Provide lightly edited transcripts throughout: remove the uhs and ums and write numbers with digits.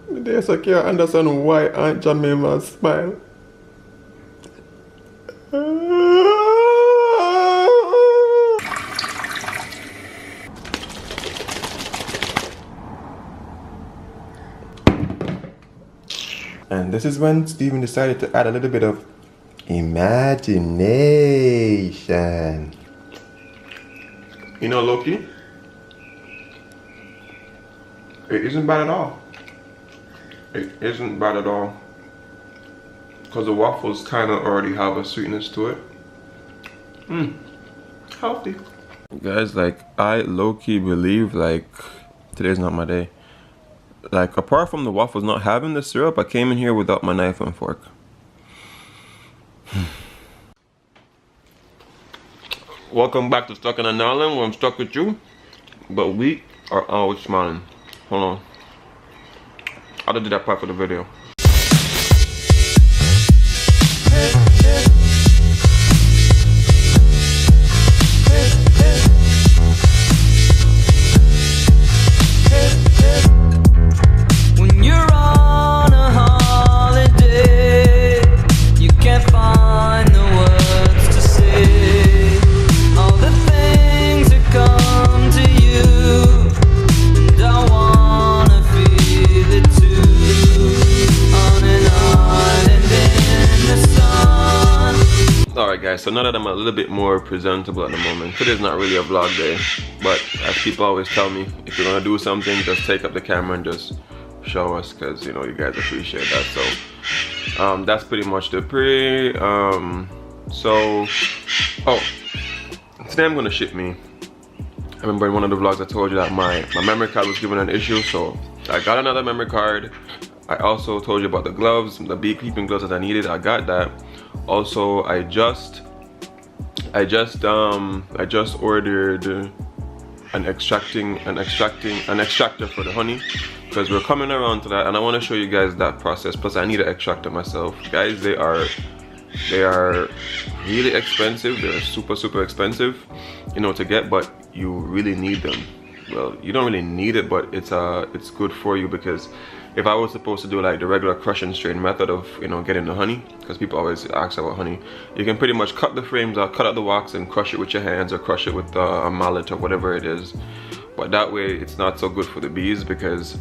There's a can't understand why Aunt Jemima smile. And this is when Steven decided to add a little bit of imagination. You know, Loki, it isn't bad at all. It isn't bad at all. Because the waffles kind of already have a sweetness to it. Healthy. Guys, like, I low-key believe, like, today's not my day. Like, apart from the waffles not having the syrup, I came in here without my knife and fork. Welcome back to Stuck in an Island, where I'm stuck with you, but we are always smiling. Hold on. I'll do that part for the video. Guys, so now that I'm a little bit more presentable at the moment, today's not really a vlog day, but as people always tell me, if you're gonna do something, just take up the camera and just show us, because you know you guys appreciate that. So that's pretty much the today I'm gonna ship me. I remember in one of the vlogs I told you that my memory card was given an issue, so I got another memory card. I also told you about the gloves, the beekeeping gloves that I needed. I got that. Also, I just ordered an extractor for the honey, because we're coming around to that, and I want to show you guys that process. Plus, I need an extractor myself, guys. They are really expensive. They're super expensive, you know, to get, but you really need them. Well, you don't really need it, but it's good for you, because if I was supposed to do like the regular crush and strain method of, you know, getting the honey, because people always ask about honey, you can pretty much cut the frames out, cut out the wax, and crush it with your hands, or crush it with a mallet or whatever it is. But that way, it's not so good for the bees, because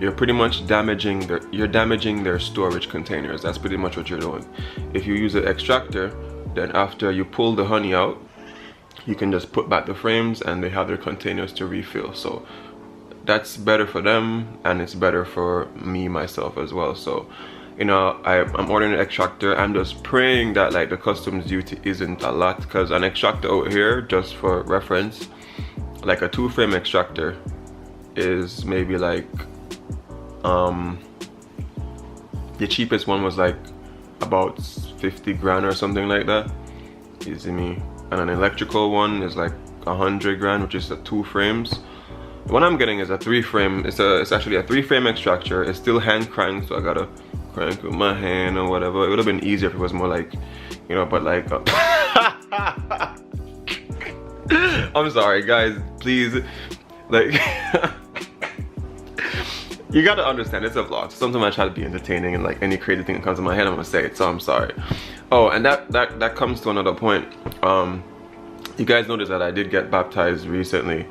you're pretty much damaging their storage containers. That's pretty much what you're doing. If you use an extractor, then after you pull the honey out, you can just put back the frames, and they have their containers to refill. So that's better for them, and it's better for me myself as well. So, you know, I'm ordering an extractor. I'm just praying that like the customs duty isn't a lot, because an extractor out here, just for reference, like a 2-frame extractor is maybe like the cheapest one was like about 50 grand or something like that. You see me? And an electrical one is like 100 grand, which is the 2 frames. What I'm getting is a 3-frame. It's actually a 3-frame extractor. It's still hand cranked, so I gotta crank with my hand or whatever. It would have been easier if it was more like, you know, but like I'm sorry guys, please, like you gotta understand, it's a vlog. So sometimes I try to be entertaining, and like any crazy thing that comes to my head, I'm gonna say it, so I'm sorry. Oh, and that comes to another point. You guys noticed that I did get baptized recently,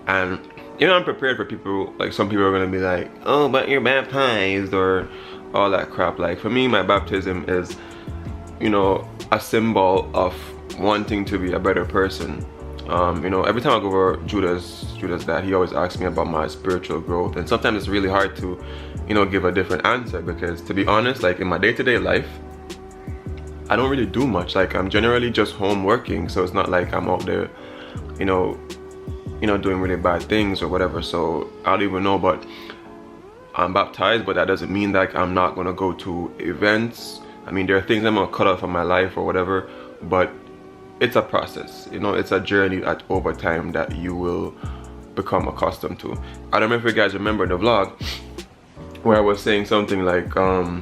and you know, I'm prepared for people, like some people are gonna be like, oh, but you're baptized, or all that crap. Like for me, my baptism is, you know, a symbol of wanting to be a better person. You know, every time I go over Judah's dad, he always asks me about my spiritual growth, and sometimes it's really hard to, you know, give a different answer, because to be honest, like in my day-to-day life, I don't really do much. Like I'm generally just home working, so it's not like I'm out there, you know, doing really bad things or whatever. So I don't even know, but I'm baptized, but that doesn't mean that I'm not gonna go to events. I mean, there are things I'm gonna cut out from my life or whatever, but it's a process, you know, it's a journey over time that you will become accustomed to. I don't know if you guys remember the vlog where I was saying something like, I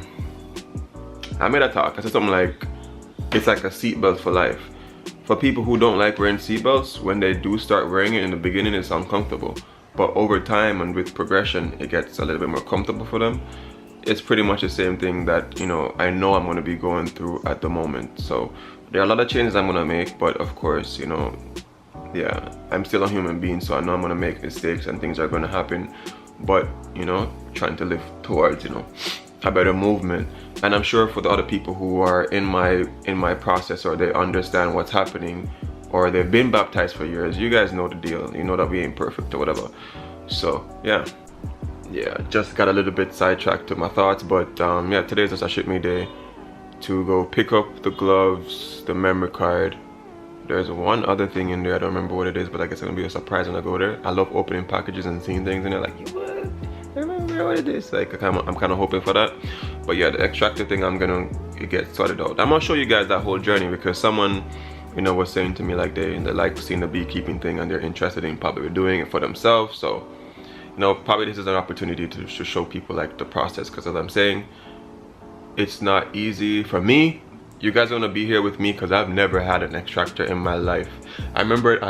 made a talk, I said something like, it's like a seatbelt for life. For people who don't like wearing seatbelts, when they do start wearing it in the beginning, it's uncomfortable. but over time and with progression, it gets a little bit more comfortable for them. It's pretty much the same thing that, you know I'm going to be going through at the moment. So there are a lot of changes I'm going to make, but of course, you know, yeah, I'm still a human being, so I know I'm going to make mistakes and things are going to happen, but, you know, trying to live towards, you know, a better movement. And I'm sure for the other people who are in my process, or they understand what's happening, or they've been baptized for years, you guys know the deal. You know that we ain't perfect or whatever. So yeah, just got a little bit sidetracked to my thoughts, but yeah, today's just a ship me day to go pick up the gloves, the memory card. There's one other thing in there, I don't remember what it is, but I guess it's gonna be a surprise when I go there. I love opening packages and seeing things in there, like, what? I remember what it is. Like, I'm kind of hoping for that. But yeah, the extractor thing, I'm gonna get sorted out. I'm gonna show you guys that whole journey, because someone, you know, was saying to me like they like seeing the beekeeping thing and they're interested in probably doing it for themselves. So, you know, probably this is an opportunity to show people like the process, because as I'm saying, it's not easy for me. You guys are gonna be here with me because I've never had an extractor in my life. I remember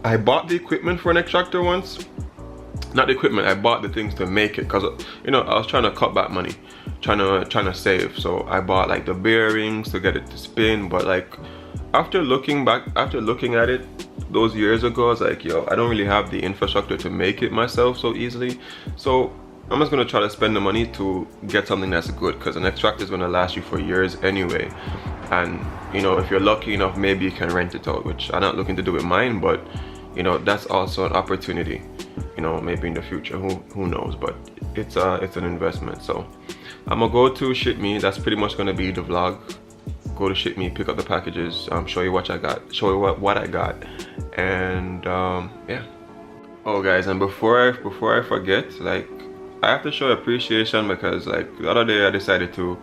I bought the equipment for an extractor once. Not the equipment, I bought the things to make it, because, you know, I was trying to cut back money, trying to save. So I bought like the bearings to get it to spin, but like after looking at it those years ago, I was like, yo, I don't really have the infrastructure to make it myself so easily. So I'm just gonna try to spend the money to get something that's good, because an extractor is gonna last you for years anyway. And, you know, if you're lucky enough, maybe you can rent it out, which I'm not looking to do with mine, but, you know, that's also an opportunity, you know, maybe in the future, who knows. But it's an investment. So I'm gonna go to Ship Me. That's pretty much gonna be the vlog. Go to Ship Me, pick up the packages, show you what I got, show you what I got, and yeah. Oh guys, and before I forget, like, I have to show appreciation, because like the other day I decided to,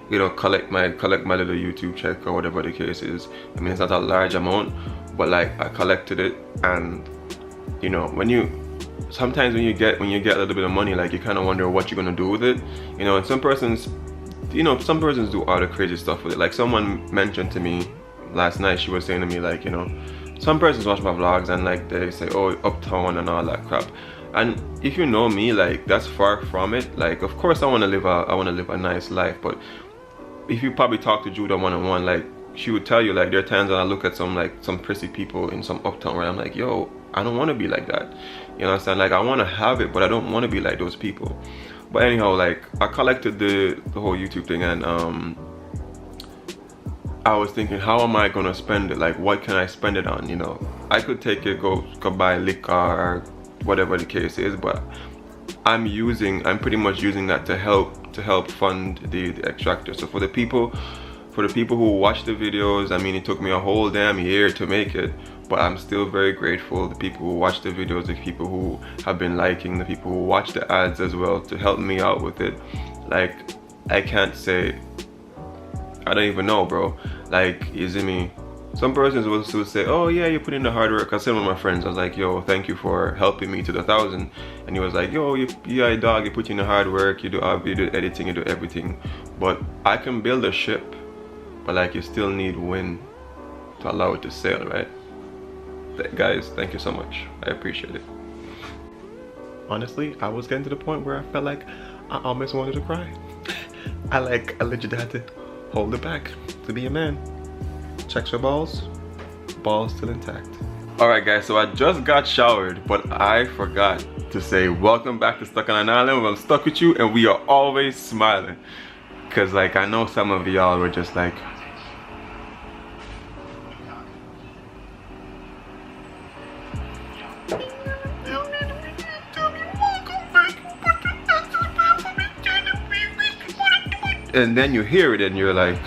you know, collect my little YouTube check or whatever the case is. I mean, it's not a large amount, but like I collected it. And you know, sometimes when you get a little bit of money, like you kind of wonder what you're gonna do with it, you know. And some persons do all the crazy stuff with it. Like someone mentioned to me last night, she was saying to me like, you know, some persons watch my vlogs and like they say, oh, uptown and all that crap. And if you know me, like that's far from it. Like, of course I want to live a nice life, but if you probably talk to Judah one-on-one, like she would tell you, like, there are times when I look at some prissy people in some uptown where I'm like, yo, I don't want to be like that. You know what I'm saying? Like, I want to have it, but I don't want to be like those people. But anyhow, like, I collected the whole YouTube thing, and I was thinking, how am I gonna spend it? Like, what can I spend it on? You know, I could take it, go buy liquor or whatever the case is, but I'm pretty much using that to help fund the extractor. So for the people who watch the videos, I mean, it took me a whole damn year to make it, but I'm still very grateful. The people who watch the videos, the people who have been liking, the people who watch the ads as well to help me out with it. Like, I can't say, I don't even know, bro. Like, you see me? Some persons will still say, oh yeah, you put in the hard work. I said one of my friends, I was like, yo, thank you for helping me to the 1,000. And he was like, yo, yeah, dog, you put in the hard work, you do editing, you do everything. But I can build a ship, but like, you still need wind to allow it to sail, right? Guys, thank you so much. I appreciate it. Honestly, I was getting to the point where I felt like I almost wanted to cry. I legit had to hold it back to be a man. Checks your balls still intact. Alright guys, so I just got showered, but I forgot to say welcome back to Stuck on an Island. I'm stuck with you and we are always smiling. Cause like, I know some of y'all were just like, and then you hear it and you're like,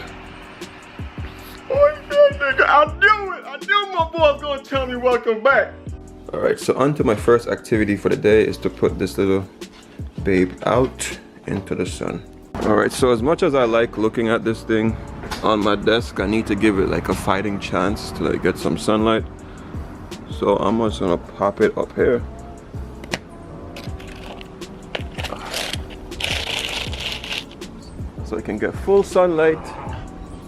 oh yeah, nigga, I knew it. I knew my boy was gonna tell me welcome back. Alright, so on to my first activity for the day is to put this little babe out into the sun. Alright, so as much as I like looking at this thing on my desk, I need to give it like a fighting chance to like get some sunlight. So I'm just gonna pop it up here. So it can get full sunlight,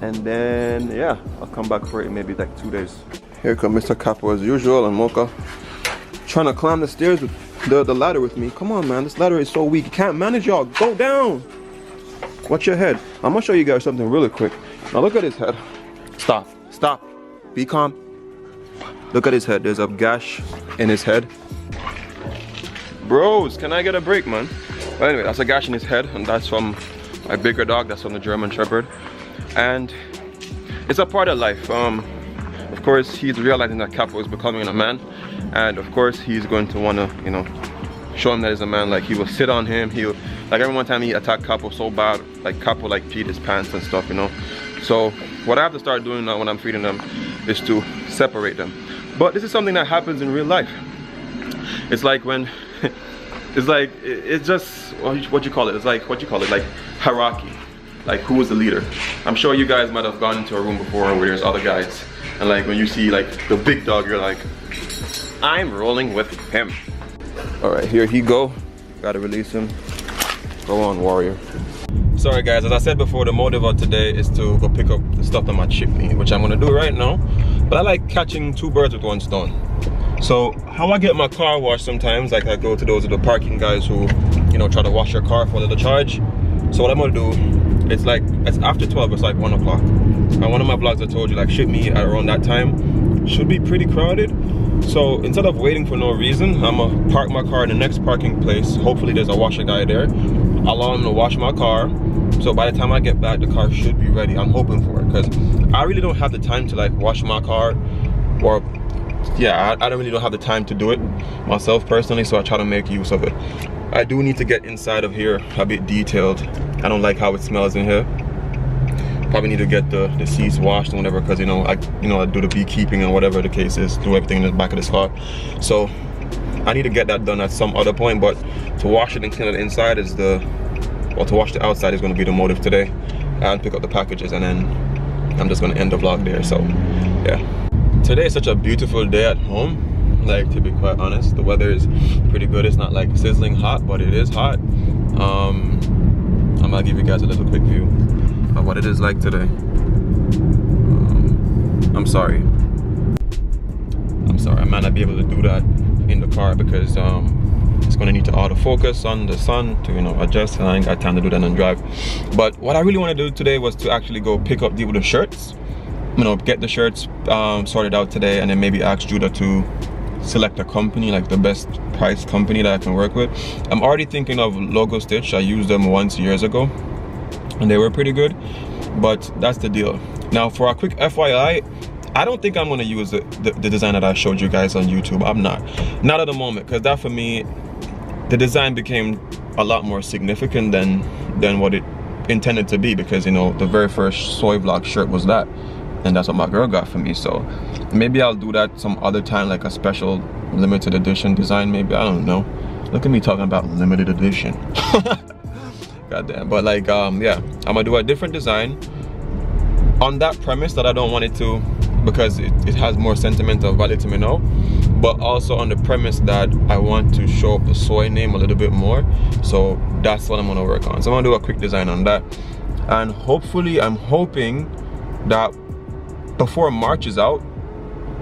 and then yeah, I'll come back for it in maybe like 2 days. Here come Mr. Capo as usual, and Mocha trying to climb the stairs with the ladder with me. Come on, man. This ladder is so weak. You can't manage, y'all. Go down. Watch your head. I'm gonna show you guys something really quick. Now look at his head. Stop. Stop. Be calm. Look at his head. There's a gash in his head. Bros, can I get a break, man? But anyway, that's a gash in his head, and that's from my bigger dog. That's from the German Shepherd. And it's a part of life. Of course, he's realizing that Capo is becoming a man, and of course, he's going to want to, you know, show him that he's a man. Like, he will sit on him. He'll, like, every one time he attacked Capo so bad, like Capo like peed his pants and stuff, you know. So what I have to start doing now when I'm feeding them is to separate them. But this is something that happens in real life. It's like when it's just what you call it. It's like like hierarchy. Like, who is the leader? I'm sure you guys might have gone into a room before where there's other guys, and like when you see like the big dog, you're like, I'm rolling with him. All right, here he go. Gotta release him. Go on, warrior. Sorry guys, as I said before, the motive of today is to go pick up the stuff that might ship me, which I'm gonna do right now. But I like catching two birds with one stone. So how I get my car washed sometimes, like I go to those of the parking guys who, you know, try to wash your car for a little charge. So what I'm gonna do, it's after 12, it's like 1 o'clock. And one of my vlogs I told you, like, ship me at around that time. Should be pretty crowded. So instead of waiting for no reason, I'm gonna park my car in the next parking place. Hopefully there's a washer guy there. Allow him to wash my car. So by the time I get back, the car should be ready. I'm hoping for it, because I really don't have the time to like wash my car, or yeah, I don't really don't have the time to do it myself personally, so I try to make use of it. I do need to get inside of here a bit detailed. I don't like how it smells in here. Probably need to get the seats washed and whatever, because I do the beekeeping and whatever the case is, do everything in the back of this car. So I need to get that done at some other point, but to wash it and clean it inside is to wash the outside is going to be the motive today, and pick up the packages, and then I'm just going to end the vlog there. So yeah, today is such a beautiful day at home. Like, to be quite honest, the weather is pretty good. It's not like sizzling hot, but it is hot. I'm gonna give you guys a little quick view of what it is like today. I'm sorry, I might not be able to do that in the car because it's gonna need to autofocus on the sun to, you know, adjust, and I ain't got time to do that and drive. But what I really want to do today was to actually go pick up the shirts, you know, get the shirts sorted out today, and then maybe ask Judah to select a company, like the best price company that I can work with. I'm already thinking of Logo Stitch. I used them once years ago and they were pretty good, but that's the deal. Now for a quick FYI, I don't think I'm going to use the design that I showed you guys on YouTube. I'm not at the moment, because that, for me, the design became a lot more significant than what it intended to be, because, you know, the very first Soai vlog shirt was that, and that's what my girl got for me. So maybe I'll do that some other time, like a special limited edition design, maybe. I don't know. Look at me talking about limited edition. Goddamn. But like, yeah, I'm gonna do a different design on that premise that I don't want it to, because it has more sentimental value to me now, but also on the premise that I want to show up the Soai name a little bit more. So that's what I'm gonna work on. So I'm gonna do a quick design on that, and hopefully, I'm hoping that before March is out,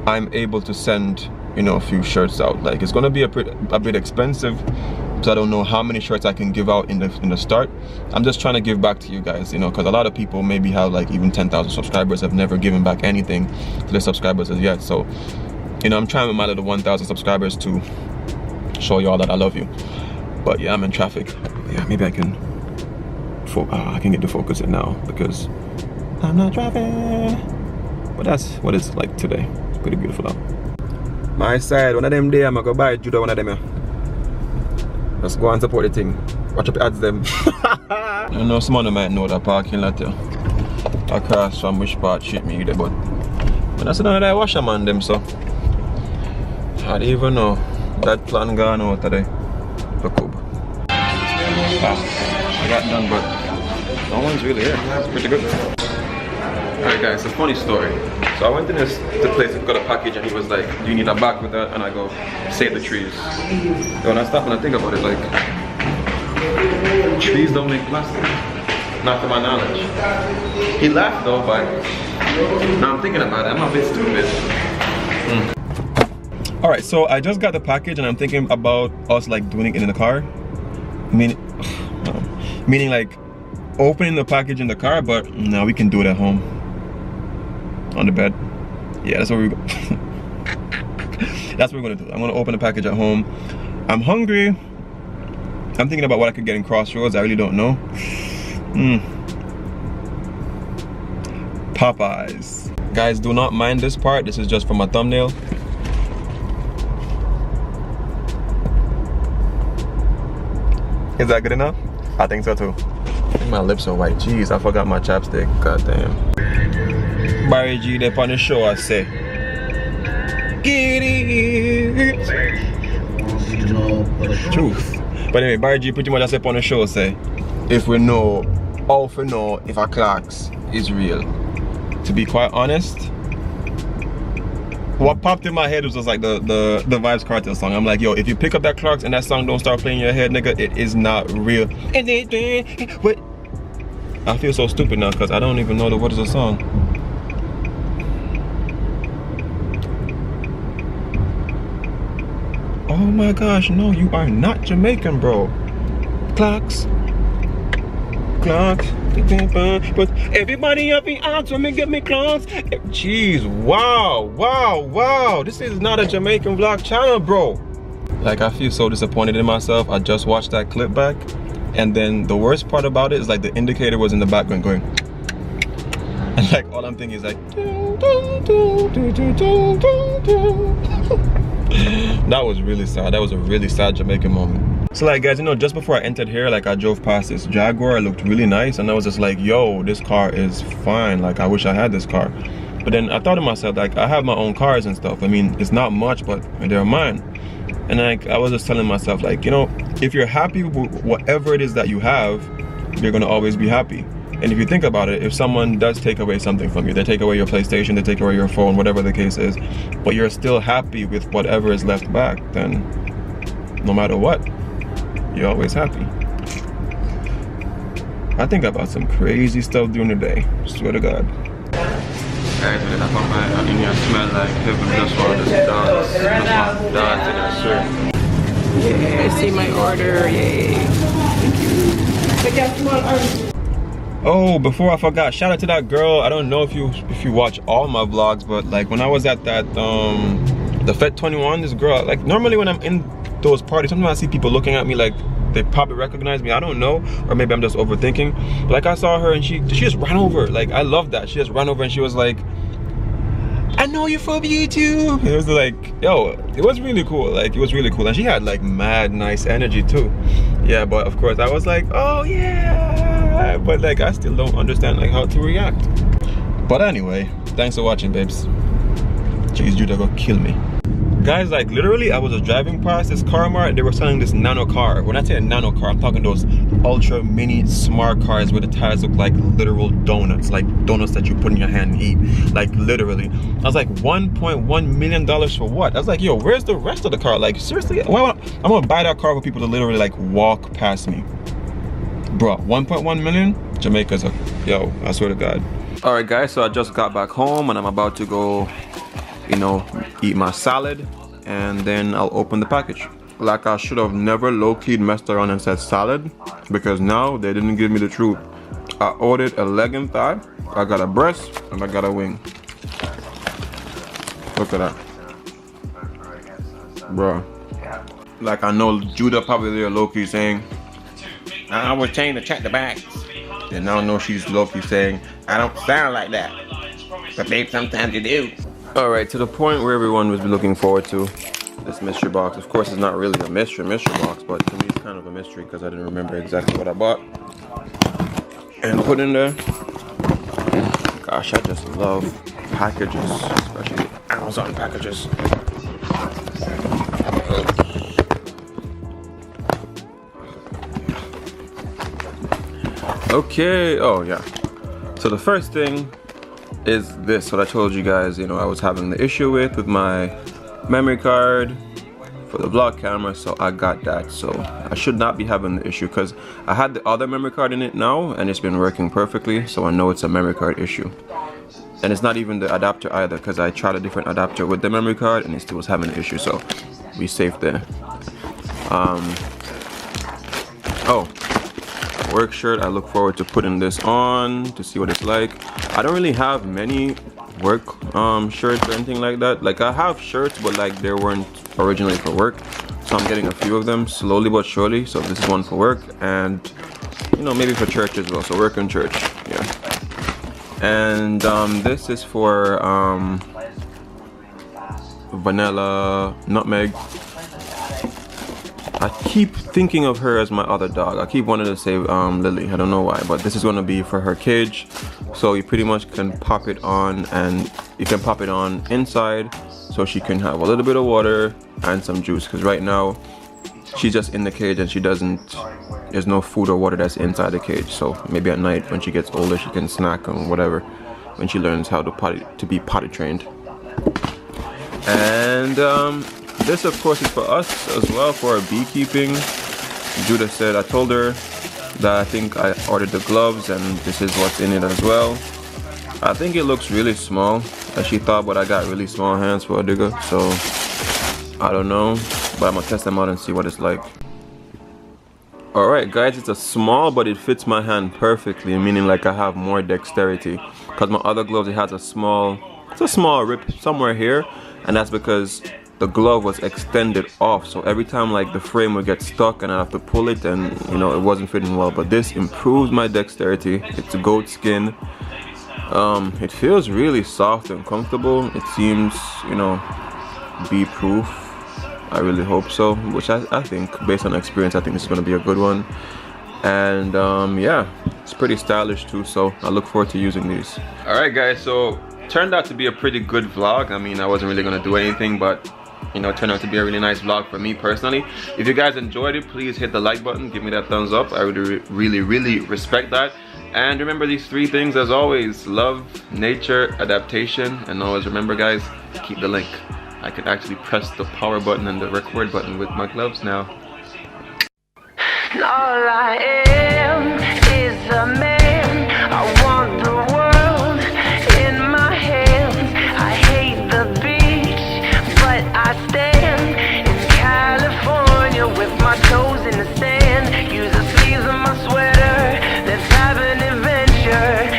I'm able to send, you know, a few shirts out. Like, it's gonna be a bit expensive, so I don't know how many shirts I can give out in the start. I'm just trying to give back to you guys, you know, because a lot of people maybe have like even 10,000 subscribers, have never given back anything to their subscribers as yet. So, you know, I'm trying with my little 1,000 subscribers to show y'all that I love you. But yeah, I'm in traffic. Yeah, maybe I can get the focus in now because I'm not driving. But that's what it's like today. It's pretty beautiful out. My side, one of them day, I'm gonna go buy Judah one of them here. Let's go and support the thing. Watch up the ads them. I know someone might know that parking lot here. Across from which part shit me there, but when I sit down there, wash them on them, so I don't even know. That plan gone out today. The cube. I got done, but no one's really here. It's pretty good. Alright guys, a funny story. So I went in the place and got a package, and he was like, do you need a bag with that? And I go, save the trees. When I stop and I think about it, like, trees don't make plastic. Not to my knowledge. He laughed though, but now I'm thinking about it, I'm a bit stupid. All right, so I just got the package and I'm thinking about us like doing it in the car. Meaning like opening the package in the car, but no, we can do it at home. On the bed. Yeah, that's what we're going that's what we're gonna do. I'm gonna open the package at home. I'm hungry. I'm thinking about what I could get in Crossroads. I really don't know. Popeyes. Guys, do not mind this part. This is just for my thumbnail. Is that good enough? I think so too. I think my lips are white. Jeez, I forgot my chapstick. God damn. Barry G, they on the show, I say. Get it. Truth. But anyway, Barry G pretty much I say on the show, say. If we know, all for know if our clocks is real. To be quite honest, what popped in my head was just like the Vibes Cartel song. I'm like, yo, if you pick up that Clarks and that song don't start playing in your head, nigga, it is not real. What? I feel so stupid now because I don't even know the words of the song. Oh my gosh, no, you are not Jamaican, bro. Clocks. Clocks. But everybody up in arms when me get me clocks. Jeez, wow. This is not a Jamaican vlog channel, bro. Like, I feel so disappointed in myself. I just watched that clip back. And then the worst part about it is like the indicator was in the background going. And like all I'm thinking is like. That was really sad. That was a really sad Jamaican moment. So like guys, you know, just before I entered here, like I drove past this Jaguar. It looked really nice and I was just like, yo, this car is fine. Like I wish I had this car. But then I thought to myself, like I have my own cars and stuff. I mean, it's not much, but they're mine. And like I was just telling myself, like, you know, if you're happy with whatever it is that you have, you're gonna always be happy. And if you think about it, if someone does take away something from you, they take away your PlayStation, they take away your phone, whatever the case is, but you're still happy with whatever is left back, then no matter what, you're always happy. I think about some crazy stuff during the day, swear to God. Guys, when I come back, I mean, I smell like heaven just for this dance in that shirt. Yeah, I see my order, yay. Thank you. Oh, before I forgot, shout out to that girl. I don't know if you watch all my vlogs, but like when I was at that the Fet 21, this girl, like normally when I'm in those parties, sometimes I see people looking at me like they probably recognize me. I don't know, or maybe I'm just overthinking. But like I saw her and she just ran over. Like I love that. She just ran over and she was like, I know you're from YouTube. It was like, yo, it was really cool. Like it was really cool, and she had like mad nice energy too. Yeah, but of course I was like, oh yeah. But like I still don't understand like how to react. But anyway, thanks for watching, babes. Jeez, Judah gonna kill me. Guys, like literally I was just driving past this car mart. They were selling this nano car. When I say a nano car, I'm talking those ultra mini smart cars where the tires look like literal donuts, like donuts that you put in your hand and eat, like literally. I was like, $1.1 million for what? I was like, yo, where's the rest of the car? Like seriously, well, I'm gonna buy that car for people to literally like walk past me. Bro, 1.1 million? Jamaica's a, yo, I swear to God. All right guys, so I just got back home and I'm about to go, you know, eat my salad and then I'll open the package. Like I should have never low-key messed around and said salad, because now they didn't give me the truth. I ordered a leg and thigh, I got a breast, and I got a wing. Look at that. Bro. Like I know Judah probably there low-key saying, I was saying to check the bags. And now I know she's low-key saying, I don't sound like that. But babe, sometimes you do. Alright, to the point where everyone was looking forward to, this mystery box. Of course, it's not really a mystery box, but to me it's kind of a mystery because I didn't remember exactly what I bought. And put in there. Gosh, I just love packages, especially Amazon packages. Okay, oh yeah. So the first thing is this, what I told you guys, you know, I was having the issue with my memory card for the vlog camera, so I got that. So I should not be having the issue because I had the other memory card in it now and it's been working perfectly, so I know it's a memory card issue. And it's not even the adapter either, because I tried a different adapter with the memory card and it still was having an issue, so we saved there. Oh, work shirt. I look forward to putting this on to see what it's like. I don't really have many work shirts or anything like that. Like, I have shirts, but like they weren't originally for work, so I'm getting a few of them slowly but surely. So this is one for work, and you know, maybe for church as well. So work and church, yeah. And this is for vanilla nutmeg. I keep thinking of her as my other dog. I keep wanting to say Lily. I don't know why, but this is going to be for her cage. So you pretty much can pop it on, and you can pop it on inside so she can have a little bit of water and some juice, because right now she's just in the cage and there's no food or water that's inside the cage. So maybe at night when she gets older, she can snack and whatever when she learns how to be potty trained. And this of course is for us as well, for our beekeeping. Judah said, I told her that I think I ordered the gloves and this is what's in it as well. I think it looks really small, as she thought, but I got really small hands for a digger, so I don't know, but I'm gonna test them out and see what it's like. Alright guys, it's a small, but it fits my hand perfectly, meaning like I have more dexterity, because my other gloves, it has a small rip somewhere here, and that's because the glove was extended off, so every time like the frame would get stuck and I have to pull it, and you know, it wasn't fitting well. But this improves my dexterity. It's goat skin. It feels really soft and comfortable. It seems, you know, bee proof. I really hope so, which I think, based on experience, I think this is going to be a good one. And yeah, it's pretty stylish too, so I look forward to using these. Alright guys, so turned out to be a pretty good vlog. I mean, I wasn't really going to do anything, but you know, it turned out to be a really nice vlog for me personally. If you guys enjoyed it, please hit the like button, give me that thumbs up. I would really respect that. And remember these 3 things as always: love, nature, adaptation. And always remember guys, keep the link. I can actually press the power button and the record button with my gloves now. All I am is a man.